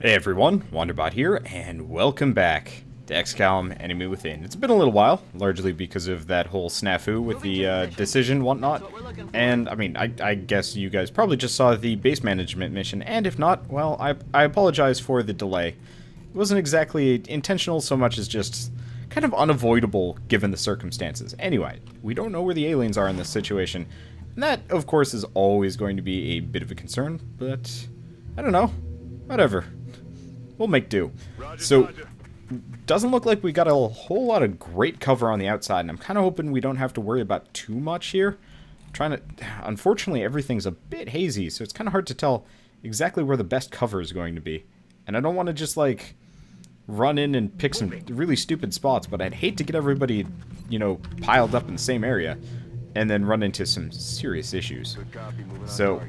Hey everyone, Wanderbot here, and welcome back to XCOM Enemy Within. It's been a little while, largely because of that whole snafu with the decision whatnot, and I mean, I guess you guys probably just saw the base management mission, and if not, well, I apologize for the delay. It wasn't exactly intentional so much as just kind of unavoidable given the circumstances. Anyway, we don't know where the aliens are in this situation, and that, of course, is always going to be a bit of a concern, but I don't know, whatever. We'll make do. So, doesn't look like we got a whole lot of great cover on the outside, and I'm kind of hoping we don't have to worry about too much here. Unfortunately, everything's a bit hazy, so it's kind of hard to tell exactly where the best cover is going to be. And I don't want to just, like, run in and pick some really stupid spots, but I'd hate to get everybody, you know, piled up in the same area, and then run into some serious issues. So,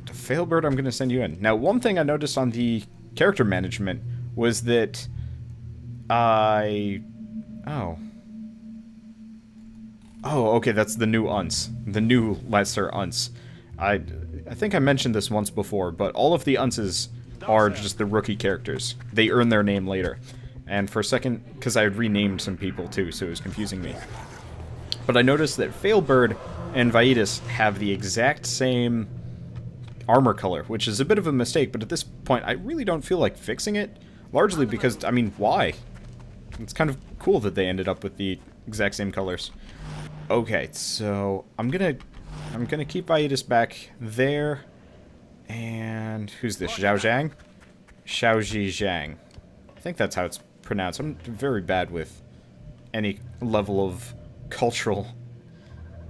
to Failbird, I'm going to send you in. Now, one thing I noticed on the character management was that oh, okay, that's the new Unce. The new lesser Unce. I think I mentioned this once before, but all of the Unces are just the rookie characters. They earn their name later. And for a second, because I had renamed some people too, so it was confusing me. But I noticed that Failbird and Vaitis have the exact same armor color, which is a bit of a mistake, but at this point I really don't feel like fixing it, largely because, I mean, why? It's kind of cool that they ended up with the exact same colors. Okay, so I'm gonna keep Vaitis back there, and who's this? Zhao Zhang? Xiaoji Zhang. I think that's how it's pronounced. I'm very bad with any level of cultural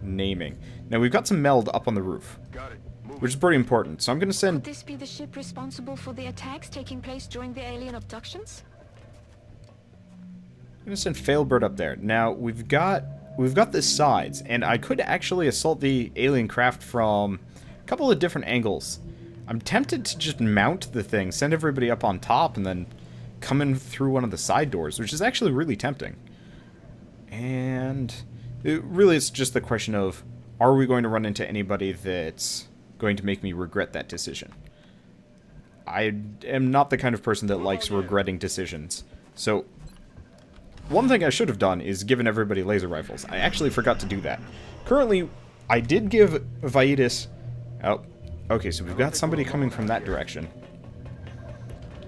naming. Now we've got some meld up on the roof. Got it. Which is pretty important, so I'm gonna send... Could this be the ship responsible for the attacks taking place during the alien abductions? I'm gonna send Failbird up there. Now, we've got the sides, and I could actually assault the alien craft from a couple of different angles. I'm tempted to just mount the thing, send everybody up on top, and then come in through one of the side doors, which is actually really tempting. And it's just the question of, are we going to run into anybody that's going to make me regret that decision? I am not the kind of person that likes regretting decisions. So, one thing I should have done is given everybody laser rifles. I actually forgot to do that. Currently, I did give Vaitis... Oh, okay, so we've got somebody coming from that direction.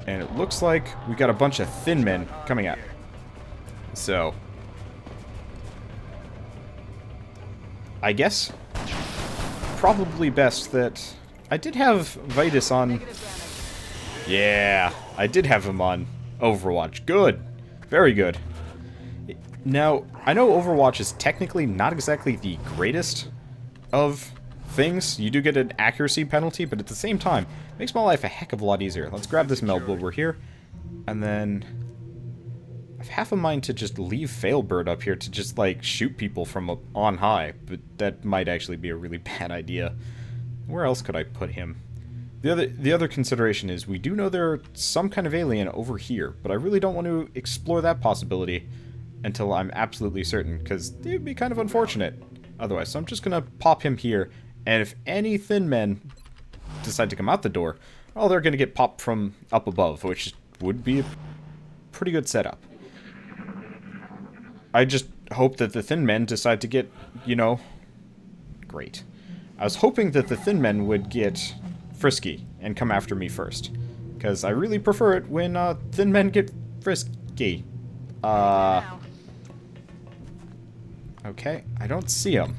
And it looks like we got a bunch of thin men coming out. So, I guess probably best that I did have Vaitis on. Yeah, I did have him on Overwatch. Good. Very good. Now, I know Overwatch is technically not exactly the greatest of things. You do get an accuracy penalty, but at the same time, it makes my life a heck of a lot easier. Let's grab this meld while we're here. And then I've half a mind to just leave Failbird up here to just, like, shoot people from up on high, but that might actually be a really bad idea. Where else could I put him? The other consideration is we do know there's some kind of alien over here, but I really don't want to explore that possibility until I'm absolutely certain, because it would be kind of unfortunate otherwise. So I'm just going to pop him here, and if any thin men decide to come out the door, well, they're going to get popped from up above, which would be a pretty good setup. I just hope that the thin men decide to get, you know... Great. I was hoping that the thin men would get frisky and come after me first. Because I really prefer it when thin men get frisky. Okay, I don't see him.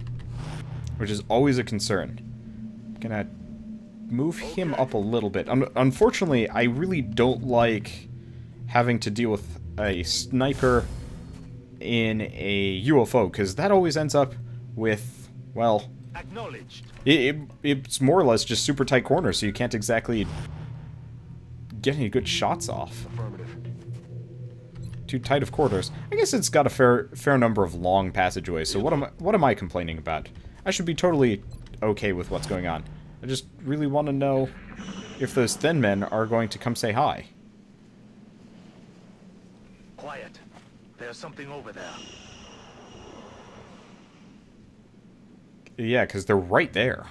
Which is always a concern. I'm gonna move him up a little bit. Unfortunately, I really don't like having to deal with a sniper in a UFO, because that always ends up with, well, Acknowledged. It's more or less just super tight corners, so you can't exactly get any good shots off. Affirmative. Too tight of quarters. I guess it's got a fair number of long passageways, so what am I complaining about? I should be totally okay with what's going on. I just really want to know if those thin men are going to come say hi. Quiet. There's something over there. Yeah, because they're right there.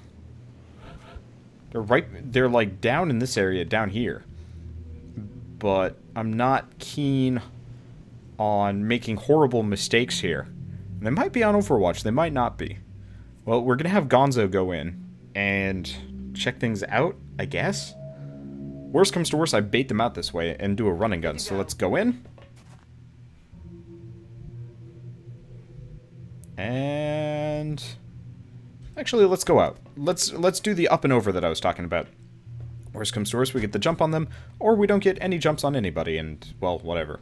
They're like down in this area, down here. but I'm not keen on making horrible mistakes here. They might be on Overwatch, they might not be. Well, we're gonna have Gonzo go in and check things out, I guess? Worst comes to worst, I bait them out this way and do a run and gun, so let's go in. And... actually, let's go out. Let's do the up and over that I was talking about. Worst comes to worst, we get the jump on them, or we don't get any jumps on anybody, and, well, whatever.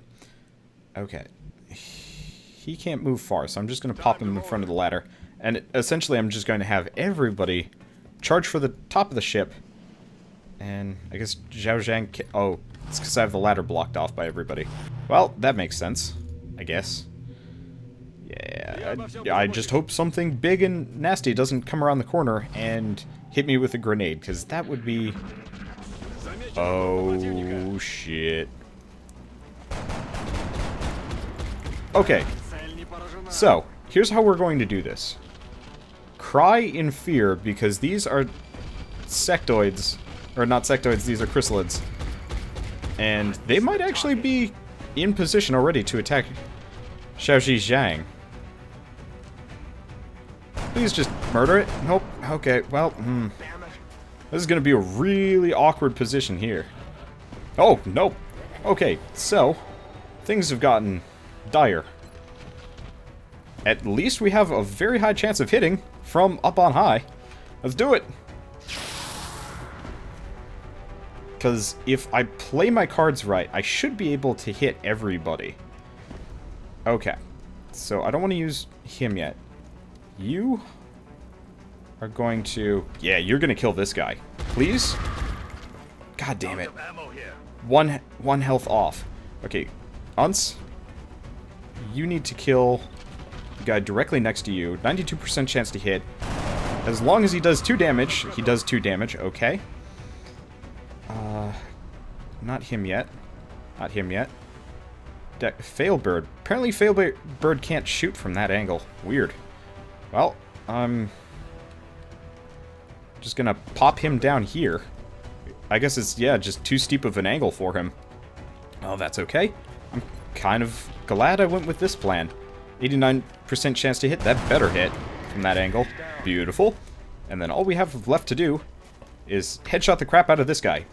Okay. He can't move far, so I'm just going to pop him in front of the ladder. And essentially, I'm just going to have everybody charge for the top of the ship. And I guess Zhao Zhang can... oh, it's because I have the ladder blocked off by everybody. Well, that makes sense, I guess. Yeah, I just hope something big and nasty doesn't come around the corner and hit me with a grenade, because that would be... oh, shit. Okay, so, here's how we're going to do this. Cry in fear, because these are sectoids, or not sectoids, these are chrysalids. And they might actually be in position already to attack Xiaoji Zhang. Please just murder it? Nope. Okay, well, this is going to be a really awkward position here. Oh, nope. Okay, so, things have gotten dire. At least we have a very high chance of hitting from up on high. Let's do it! Because if I play my cards right, I should be able to hit everybody. Okay. So I don't want to use him yet. You are going to... yeah, you're going to kill this guy. Please? God damn it. One health off. Okay. Unce, you need to kill the guy directly next to you. 92% chance to hit. As long as he does 2 damage. He does 2 damage. Okay. Not him yet. Not him yet. Failbird. Apparently Failbird can't shoot from that angle. Weird. Well, I'm just gonna pop him down here. I guess it's, yeah, just too steep of an angle for him. Oh, that's okay. I'm kind of glad I went with this plan. 89% chance to hit. That better hit from that angle. Beautiful. And then all we have left to do is headshot the crap out of this guy.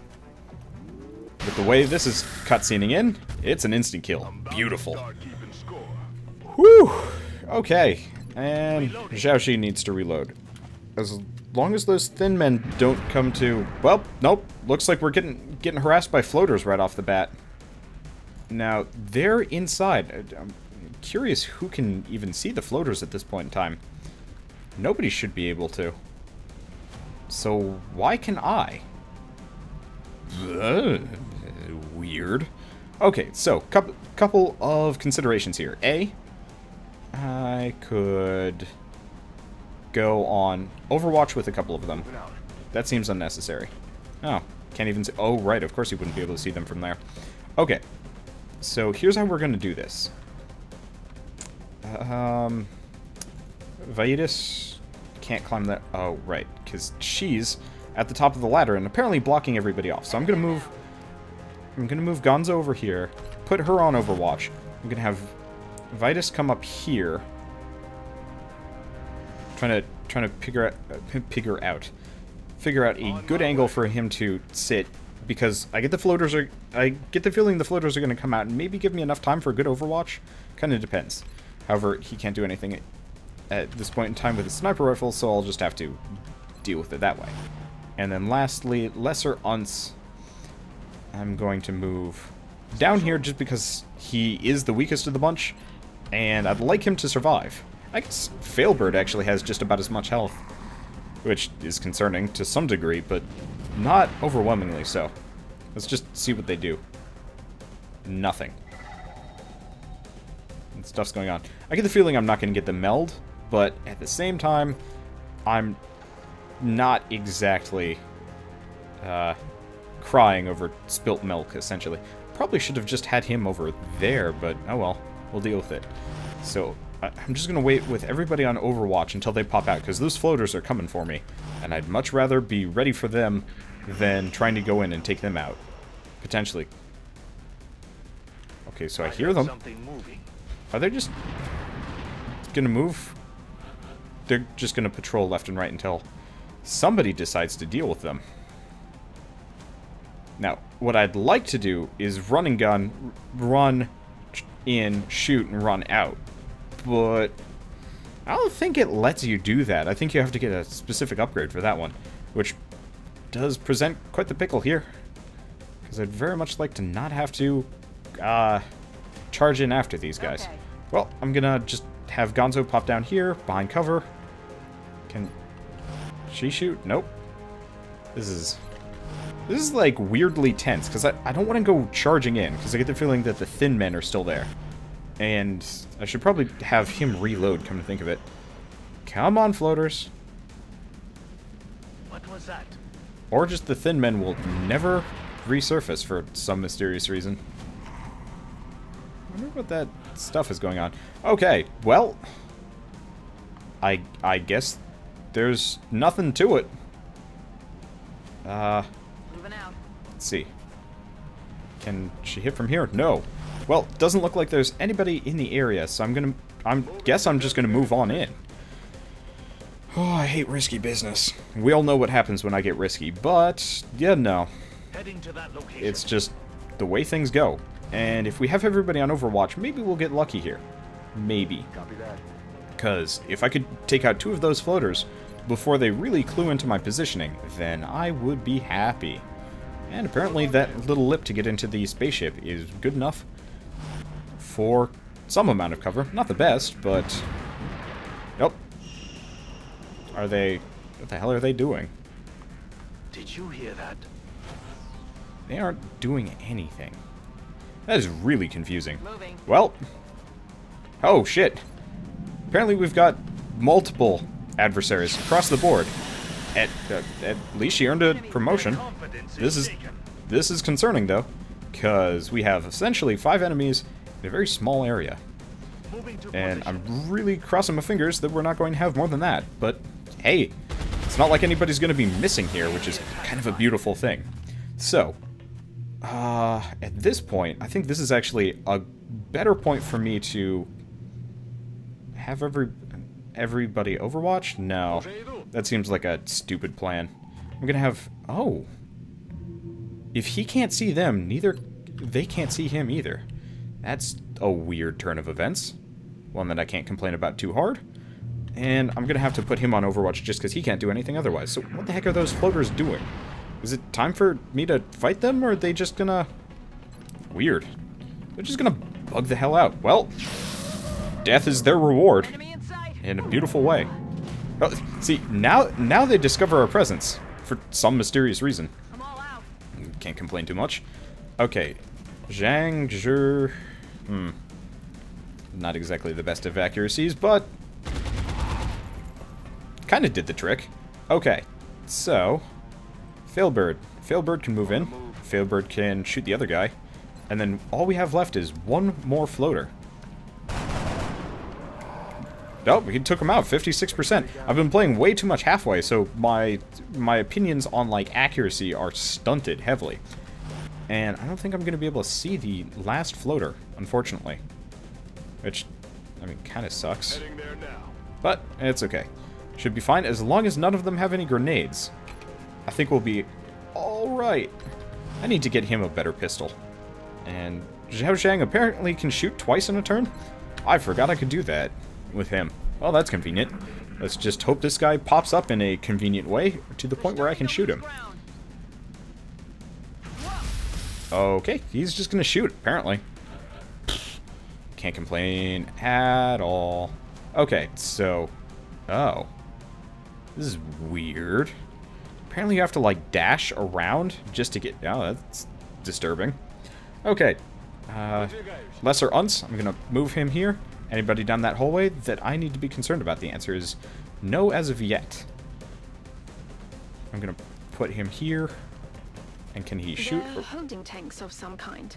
With the way this is cutscening in, it's an instant kill. Beautiful. Whew. Okay. And Xiaoxi needs to reload. As long as those thin men don't come to... well, nope. Looks like we're getting harassed by floaters right off the bat. Now, they're inside. I'm curious who can even see the floaters at this point in time. Nobody should be able to. So, why can I? Weird. Okay, so, couple of considerations here. A, I could go on Overwatch with a couple of them. That seems unnecessary. Oh, can't even see... oh, right, of course you wouldn't be able to see them from there. Okay, so here's how we're going to do this. Vaidis can't climb that... oh, right, because she's at the top of the ladder and apparently blocking everybody off. So I'm going to move Gonzo over here, put her on Overwatch. I'm going to have Vaidis come up here. Trying to figure out a good angle for him to sit, because I get the feeling the floaters are going to come out and maybe give me enough time for a good Overwatch. Kind of depends. However, he can't do anything at this point in time with his sniper rifle, so I'll just have to deal with it that way. And then lastly, Lesser Unce, I'm going to move down here just because he is the weakest of the bunch, and I'd like him to survive. I guess Failbird actually has just about as much health, which is concerning to some degree, but not overwhelmingly so. Let's just see what they do. Nothing. And stuff's going on. I get the feeling I'm not going to get the meld, but at the same time, I'm not exactly crying over spilt milk, essentially. Probably should have just had him over there, but oh well, we'll deal with it. So, I'm just going to wait with everybody on Overwatch until they pop out, because those floaters are coming for me, and I'd much rather be ready for them than trying to go in and take them out. Potentially. Okay, so I hear them. Something moving. Are they just gonna move? They're just gonna patrol left and right until somebody decides to deal with them. Now, what I'd like to do is run and gun, run in, shoot, and run out. But I don't think it lets you do that. I think you have to get a specific upgrade for that one, which does present quite the pickle here. Because I'd very much like to not have to charge in after these guys. Okay. Well, I'm gonna just have Gonzo pop down here, behind cover. Can she shoot? Nope. This is like weirdly tense, because I don't want to go charging in, because I get the feeling that the thin men are still there. And I should probably have him reload, come to think of it. Come on, floaters. What was that? Or just the thin men will never resurface for some mysterious reason. I wonder what that stuff is going on. Okay, well, I guess there's nothing to it. Moving out. Let's see. Can she hit from here? No. Well, doesn't look like there's anybody in the area, so guess I'm just gonna move on in. Oh, I hate risky business. We all know what happens when I get risky, but yeah, no. Heading to that location. It's just the way things go. And if we have everybody on Overwatch, maybe we'll get lucky here. Maybe. Copy that. Because if I could take out 2 of those floaters before they really clue into my positioning, then I would be happy. And apparently that little lip to get into the spaceship is good enough for some amount of cover. Not the best, but... Nope. Are they... What the hell are they doing? Did you hear that? They aren't doing anything. That is really confusing. Moving. Well... Oh, shit. Apparently we've got multiple adversaries across the board. At least she earned a promotion. This is concerning, though, because we have essentially 5 enemies in a very small area. And I'm really crossing my fingers that we're not going to have more than that. But, hey, it's not like anybody's going to be missing here, which is kind of a beautiful thing. So, at this point, I think this is actually a better point for me to have everybody Overwatch? No. That seems like a stupid plan. I'm gonna have... Oh. If he can't see them, they can't see him either. That's a weird turn of events. One that I can't complain about too hard. And I'm gonna have to put him on Overwatch just because he can't do anything otherwise. So what the heck are those floaters doing? Is it time for me to fight them, or are they just gonna... Weird. They're just gonna bug the hell out. Well, death is their reward. In a beautiful way. Oh, see, now they discover our presence. For some mysterious reason. I'm all out. Can't complain too much. Okay. Zhang, Zhe... Not exactly the best of accuracies, but... Kinda did the trick. Okay. So... Failbird. Failbird can move in. Failbird can shoot the other guy. And then all we have left is one more floater. Oh, we took him out, 56%. I've been playing way too much halfway, so my opinions on, like, accuracy are stunted heavily. And I don't think I'm going to be able to see the last floater, unfortunately. Which, I mean, kind of sucks. But it's okay. Should be fine, as long as none of them have any grenades. I think we'll be alright. I need to get him a better pistol. And Zhao Zhang apparently can shoot twice in a turn? I forgot I could do that with him. Well, that's convenient. Let's just hope this guy pops up in a convenient way to the point where I can shoot him. Okay, he's just gonna shoot, apparently. Can't complain at all. Okay, so... Oh. This is weird. Apparently you have to, like, dash around just to get... Oh, that's disturbing. Okay. Lesser Unce, I'm gonna move him here. Anybody down that hallway that I need to be concerned about? The answer is no as of yet. I'm gonna put him here. And can he shoot? They're holding tanks of some kind.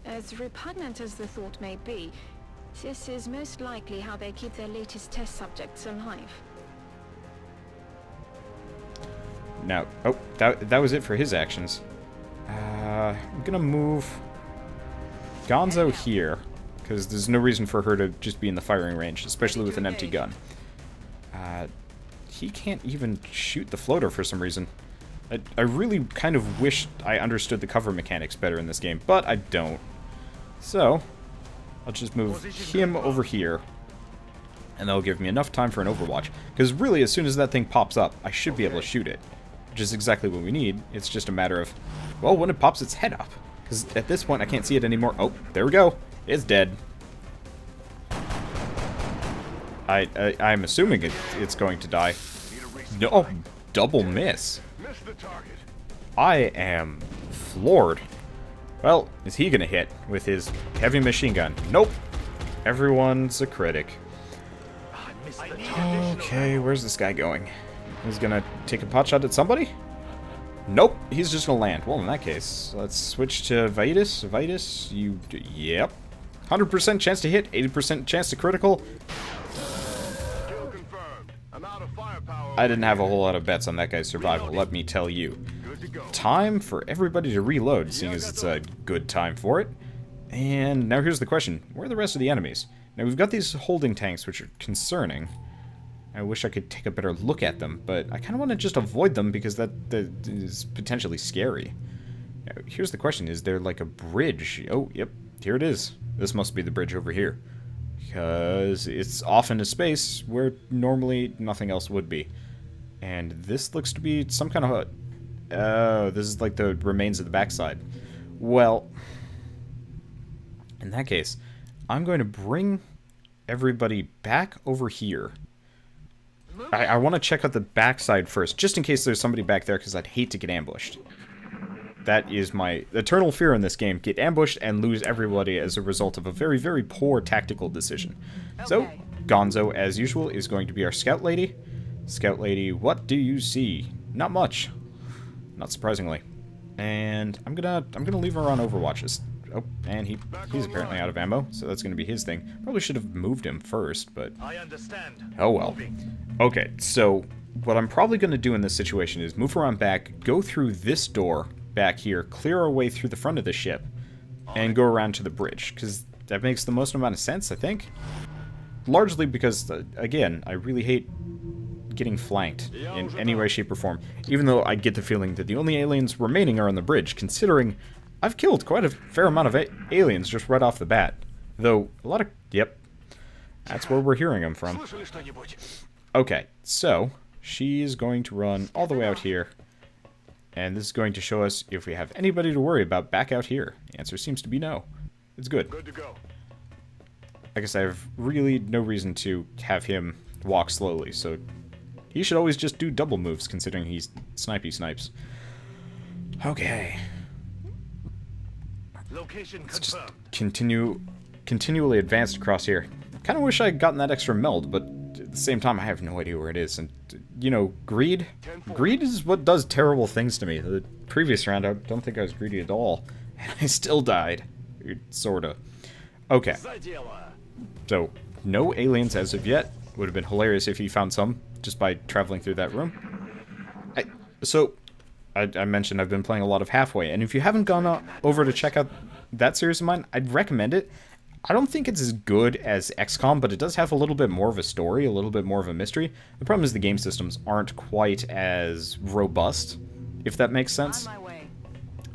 As repugnant as the thought may be, this is most likely how they keep their latest test subjects alive. Now, oh, that was it for his actions. I'm gonna move Gonzo here, because there's no reason for her to just be in the firing range, especially with an empty gun. He can't even shoot the floater for some reason. I really kind of wish I understood the cover mechanics better in this game, but I don't. So, I'll just move him over here, and that'll give me enough time for an overwatch. Because really, as soon as that thing pops up, I should be able to shoot it, which is exactly what we need. It's just a matter of, well, when it pops its head up. Because at this point, I can't see it anymore. Oh, there we go. It's dead. I'm assuming it's going to die. No, double miss. I am floored. Well, is he gonna hit with his heavy machine gun? Nope. Everyone's a critic. Okay, where's this guy going? He's gonna take a pot shot at somebody? Nope, he's just gonna land. Well, in that case, let's switch to Vitus. Vitus, yep. 100% chance to hit, 80% chance to critical. I didn't have a whole lot of bets on that guy's survival, let me tell you. Time for everybody to reload, seeing as it's a good time for it. And now here's the question, where are the rest of the enemies? Now we've got these holding tanks, which are concerning. I wish I could take a better look at them, but I kind of want to just avoid them because that is potentially scary. Now, here's the question, is there like a bridge? Oh, yep, here it is. This must be the bridge over here. Because it's off into space where normally nothing else would be. And this looks to be some kind of a... Oh, this is like the remains of the backside. Well, in that case, I'm going to bring everybody back over here. I want to check out the backside first, just in case there's somebody back there, because I'd hate to get ambushed. That is my eternal fear in this game, get ambushed and lose everybody as a result of a very, very poor tactical decision. Okay. So, Gonzo, as usual, is going to be our scout lady. Scout lady, what do you see? Not much. Not surprisingly. And I'm gonna leave her on Overwatch. Oh, and he's apparently out of ammo, so that's gonna be his thing. Probably should have moved him first, but I understand. Oh well. Okay, so what I'm probably gonna do in this situation is move around back, go through this door back here, clear our way through the front of the ship, and go around to the bridge, because that makes the most amount of sense, I think. Largely because, again, I really hate getting flanked in any way, shape, or form, even though I get the feeling that the only aliens remaining are on the bridge, considering I've killed quite a fair amount of aliens just right off the bat. Though, a lot of... Yep. That's where we're hearing them from. Okay, so, she's going to run all the way out here, and this is going to show us if we have anybody to worry about back out here. The answer seems to be no. It's good. Good to go. I guess I have really no reason to have him walk slowly, so he should always just do double moves, considering he's snipes. Okay. Location Let's just confirmed. continually advance across here. Kind of wish I had gotten that extra meld, but at the same time, I have no idea where it is. And, you know, greed? Greed is what does terrible things to me. The previous round, I don't think I was greedy at all. And I still died. Sorta. Okay. So, no aliens as of yet. Would have been hilarious if he found some, just by traveling through that room. I mentioned I've been playing a lot of Halfway, and if you haven't gone over to check out that series of mine, I'd recommend it. I don't think it's as good as XCOM, but it does have a little bit more of a story, a little bit more of a mystery. The problem is the game systems aren't quite as robust, if that makes sense.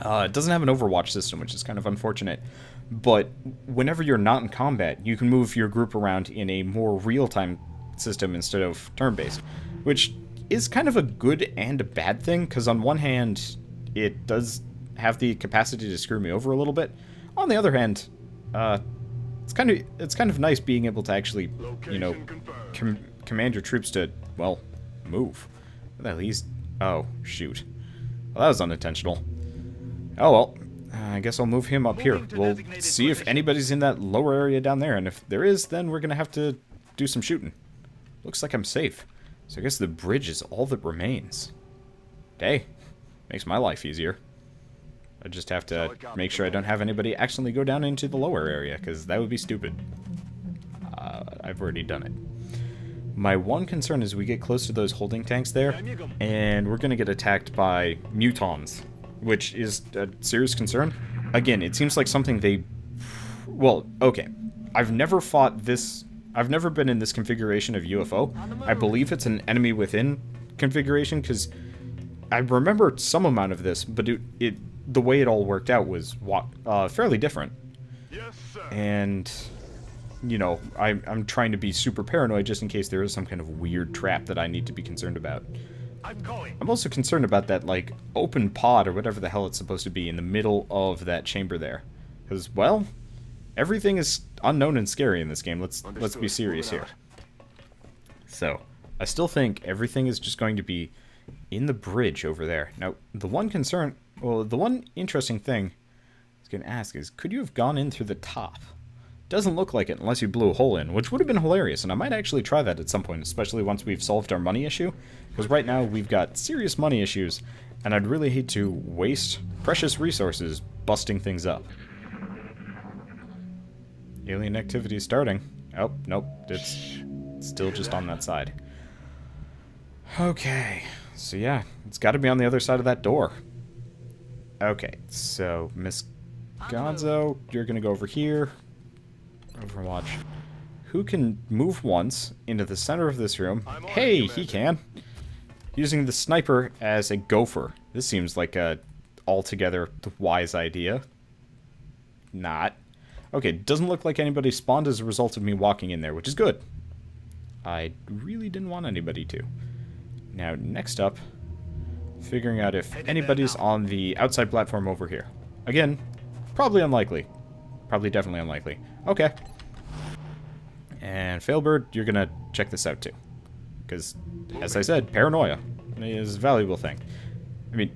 It doesn't have an Overwatch system, which is kind of unfortunate. But whenever you're not in combat, you can move your group around in a more real-time system instead of turn-based, which is kind of a good and a bad thing, because on one hand, it does have the capacity to screw me over a little bit. On the other hand, it's kind of nice being able to actually, you know, command your troops to, well, move. At least, oh, shoot. Well, that was unintentional. Oh well, I guess I'll move him up here. We'll see if anybody's in that lower area down there, and if there is, then we're gonna have to do some shooting. Looks like I'm safe. So I guess the bridge is all that remains. Hey, makes my life easier. I just have to make sure I don't have anybody accidentally go down into the lower area, because that would be stupid. I've already done it. My one concern is we get close to those holding tanks there, and we're going to get attacked by mutons, which is a serious concern. Again, it seems like something they Well, okay. I've never fought this... I've never been in this configuration of UFO. I believe it's an Enemy Within configuration, because I remember some amount of this, but the way it all worked out was fairly different. Yes, sir. And, you know, I'm trying to be super paranoid just in case there is some kind of weird trap that I need to be concerned about. I'm going. I'm also concerned about that, like, open pod or whatever the hell it's supposed to be in the middle of that chamber there. Because, well, everything is unknown and scary in this game. Let's be serious here. So, I still think everything is just going to be in the bridge over there. Now, the one interesting thing I was going to ask is, could you have gone in through the top? Doesn't look like it unless you blew a hole in, which would have been hilarious, and I might actually try that at some point, especially once we've solved our money issue, because right now we've got serious money issues, and I'd really hate to waste precious resources busting things up. Alien activity is starting. Oh, nope, it's still just on that side. Okay, so yeah, it's got to be on the other side of that door. Okay, so Miss Gonzo, you're gonna go over here. Overwatch. Who can move once into the center of this room? Hey, he can. Using the sniper as a gopher. This seems like a altogether wise idea. Not. Okay, doesn't look like anybody spawned as a result of me walking in there, which is good. I really didn't want anybody to. Now, next up, figuring out if anybody's on the outside platform over here. Again, probably unlikely. Probably definitely unlikely. Okay. And Failbird, you're gonna check this out too. Because, as I said, paranoia is a valuable thing. I mean,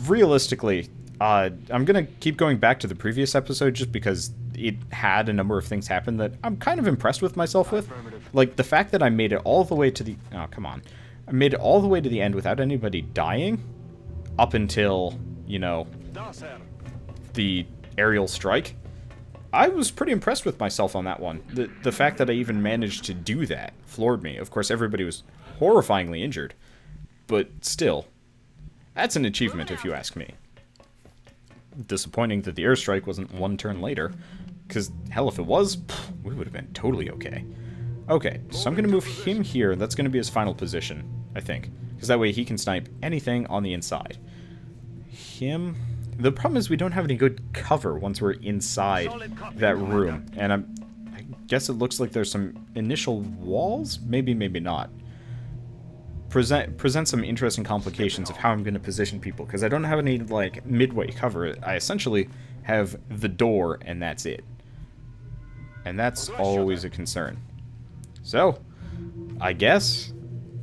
realistically, I'm gonna keep going back to the previous episode just because it had a number of things happen that I'm kind of impressed with myself with. Like, the fact that I made it all the way to the... Oh, come on. I made it all the way to the end without anybody dying up until, you know, the aerial strike. I was pretty impressed with myself on that one. The fact that I even managed to do that floored me. Of course, everybody was horrifyingly injured. But still, that's an achievement if you ask me. Disappointing that the airstrike wasn't one turn later. Because, hell, if it was, we would have been totally okay. Okay, so I'm going to move him here. That's going to be his final position, I think. Because that way he can snipe anything on the inside. Him... The problem is we don't have any good cover once we're inside that room. And I guess it looks like there's some initial walls? Maybe, maybe not. Present some interesting complications of how I'm going to position people. Because I don't have any, like, midway cover. I essentially have the door, and that's it. And that's always a concern. So, I guess,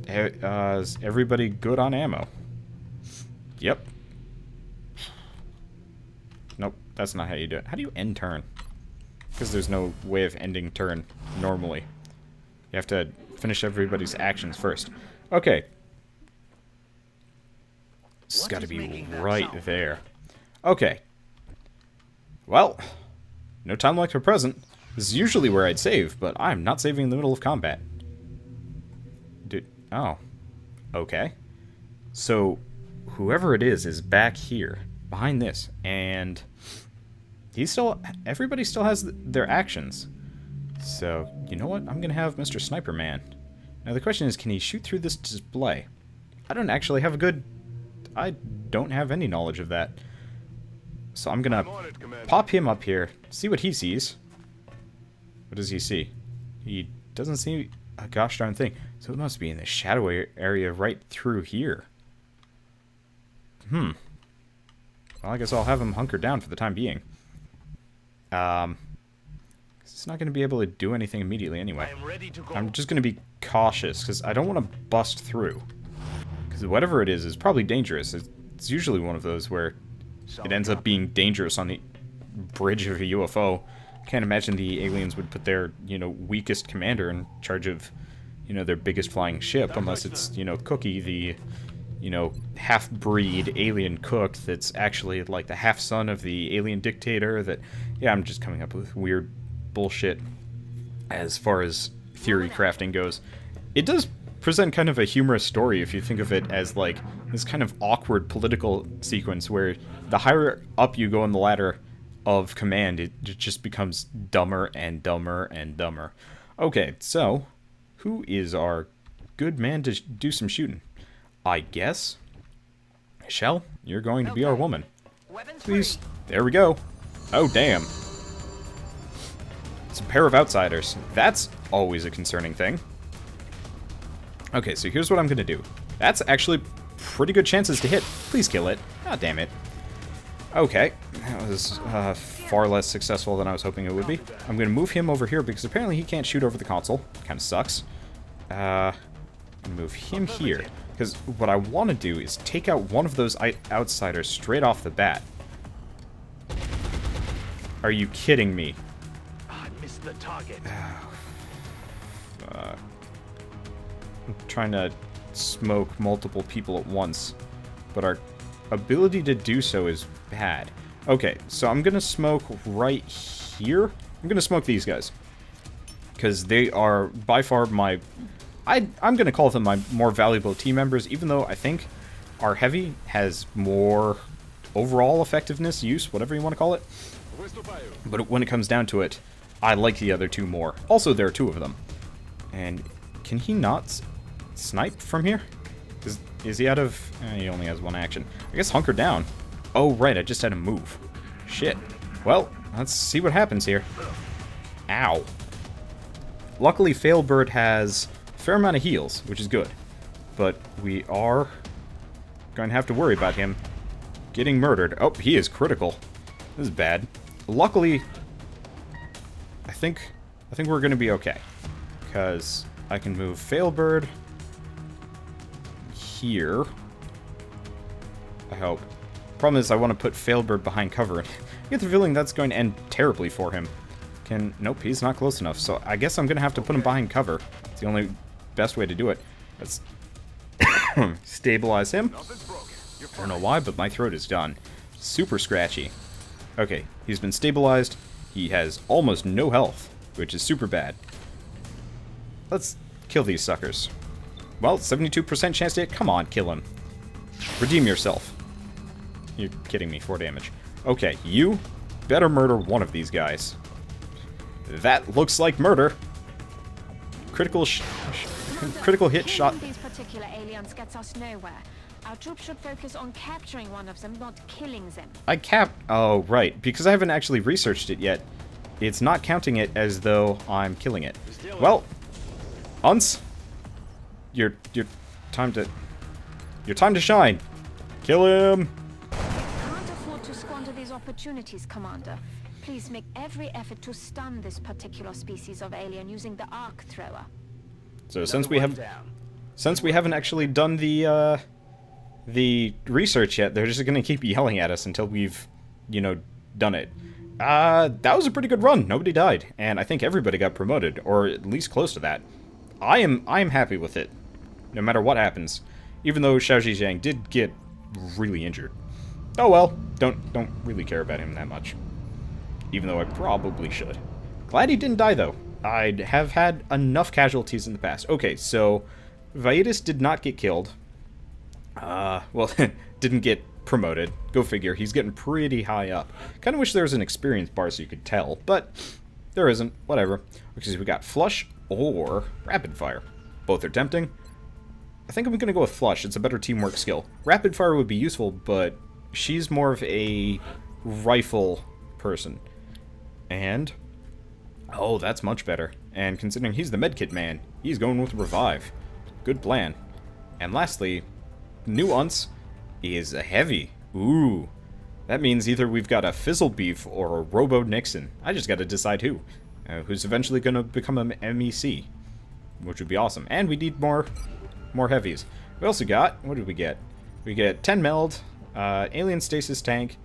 is everybody good on ammo? Yep. Nope, that's not how you do it. How do you end turn? Because there's no way of ending turn normally. You have to finish everybody's actions first. Okay. This has got to be right there. Okay. Well, no time like the present. This is usually where I'd save, but I'm not saving in the middle of combat. Dude, oh. Okay. So, whoever it is back here, behind this, and everybody still has their actions. So, you know what? I'm gonna have Mr. Sniper Man. Now the question is, can he shoot through this display? I don't have any knowledge of that. So I'm gonna pop him up here, see what he sees. What does he see? He doesn't see a gosh darn thing. So it must be in the shadow area right through here. Well, I guess I'll have him hunker down for the time being. It's not going to be able to do anything immediately anyway. I'm just going to be cautious, because I don't want to bust through. Because whatever it is probably dangerous. It's usually one of those where it ends up being dangerous on the bridge of a UFO. Can't imagine the aliens would put their, weakest commander in charge of, their biggest flying ship, unless it's, Cookie, the... half-breed alien cook that's actually like the half-son of the alien dictator that... Yeah, I'm just coming up with weird bullshit as far as theory crafting goes. It does present kind of a humorous story if you think of it as like this kind of awkward political sequence where the higher up you go in the ladder, of command, it just becomes dumber and dumber and dumber. Okay, so who is our good man to do some shooting? I guess Michelle, you're going to be our woman. Please. There we go. Oh, damn. It's a pair of outsiders. That's always a concerning thing. Okay, so here's what I'm going to do. That's actually pretty good chances to hit. Please kill it. Ah, damn it. Okay, that was far less successful than I was hoping it would be. I'm going to move him over here because apparently he can't shoot over the console. Kind of sucks. Move him here. Because what I want to do is take out one of those outsiders straight off the bat. Are you kidding me? I missed the target. I'm trying to smoke multiple people at once, but our ability to do so is bad. Okay, so I'm gonna smoke right here. I'm gonna smoke these guys because they are by far my... I'm gonna call them my more valuable team members, even though I think our heavy has more overall effectiveness, use, whatever you want to call it. But when it comes down to it, I like the other two more. Also, there are two of them. And can he not snipe from here? Is he out of... he only has one action. I guess hunker down. Oh, right, I just had to move. Shit. Well, let's see what happens here. Ow. Luckily, Failbird has a fair amount of heals, which is good. But we are going to have to worry about him getting murdered. Oh, he is critical. This is bad. Luckily, I think we're going to be okay. Because I can move Failbird here. I hope. Problem is, I want to put Failbird behind cover. I get the feeling that's going to end terribly for him. Nope, he's not close enough. So I guess I'm going to have to put him behind cover. It's the only best way to do it. Let's stabilize him. I don't know why, but my throat is done. Super scratchy. Okay, he's been stabilized. He has almost no health, which is super bad. Let's kill these suckers. Well, 72% chance to hit. Come on, kill him. Redeem yourself. You're kidding me. 4 damage. Okay, you better murder one of these guys. That looks like murder. Critical hit shot. These particular aliens gets us nowhere. Our troops should focus on capturing one of them, not killing them. Oh, right. Because I haven't actually researched it yet. It's not counting it as though I'm killing it. Well, Unce, your time to shine. Kill him. Can't afford to squander these opportunities, Commander. Please make every effort to stun this particular species of alien using the arc thrower. So since we haven't actually done the research yet, they're just gonna keep yelling at us until we've, done it. That was a pretty good run. Nobody died, and I think everybody got promoted, or at least close to that. I am happy with it, no matter what happens. Even though Xiao Zhejiang did get really injured. Oh well, don't really care about him that much. Even though I probably should. Glad he didn't die though. I have had enough casualties in the past. Okay, so Vaitis did not get killed. Well, didn't get promoted. Go figure. He's getting pretty high up. Kind of wish there was an experience bar so you could tell, but there isn't. Whatever. Because we got Flush or Rapid Fire. Both are tempting. I think I'm going to go with Flush. It's a better teamwork skill. Rapid Fire would be useful, but she's more of a rifle person. And... oh, that's much better. And considering he's the medkit man, he's going with Revive. Good plan. And lastly, new Unce is a heavy. Ooh. That means either we've got a Fizzle Beef or a Robo Nixon. I just got to decide who's eventually going to become an MEC, which would be awesome. And we need more heavies. We also got, what did we get? We get 10 meld, alien stasis tank,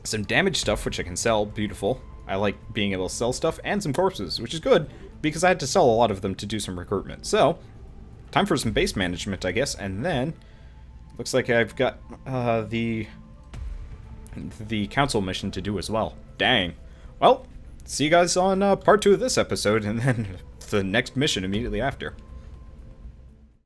some damage stuff, which I can sell. Beautiful. I like being able to sell stuff, and some corpses, which is good, because I had to sell a lot of them to do some recruitment. So, time for some base management, I guess, and then, looks like I've got the council mission to do as well. Dang. Well, see you guys on part 2 of this episode, and then the next mission immediately after.